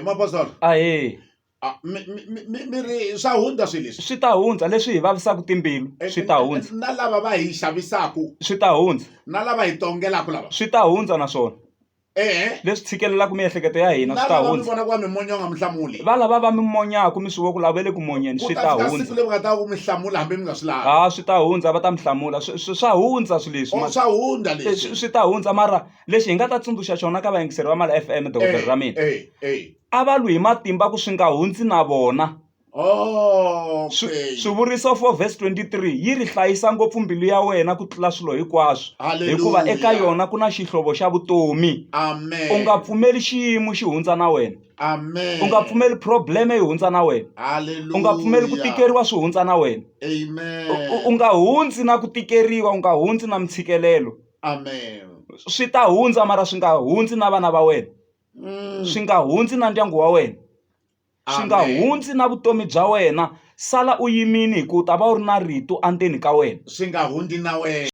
Mapastor. Ahee. Mi ri swa hundza swilo leswi. Swi ta hundza leswi hi vavisaka timbilu swi ta hundza. Na lava va hi xavisaka. Swi ta hundza. Na lava hi tongelaka lava. Swi ta hundza naswona. Leswi tshikelelaka miehleketo ya hina swi ta hundza. Mi vona ku va mi monya nga mi hlamuli. Va lava va mi monyaka mi swi vona ku lava le ku monyeni swi ta hundza. Siku leri va nga ta ku mi hlamula hambi mi nga swi lavi. Swi ta hundza va ta mi hlamula swa hundza swilo leswi. Swa hundza leswi. Swi ta hundza mara lexi hi nga ta tsundzuxa xona ka vayingiseri va Mala FM dokodela ra mina. A va lwi hi matimba ku swi nga hundzi na vona. Swivuriso 4:23 yi ri hlayisa ngopfu mbilu ya wena ku tlula swilo hinkwaswo hikuva eka yona ku na xihlovo xa vutomi. Amen. U nga pfumeli xiyimo xi hundza na wena. Amen. U nga pfumeli probleme yi hundza na wena. Hallelujah. U nga pfumeli ku tikeriwa swi hundza na wena. Amen. U nga hundzi na ku tikeriwa, u nga hundzi na mitshikelelo. Amen. Swi ta hundza mara swi nga hundzi na vana va wena. Swi nga hundzi na ndyangu wa wena. Swi nga hundzi na vutomi bya wena. Sala u yimini hi ku ta va u ri na rito andzeni ka wena. Swi nga hundzi na wena.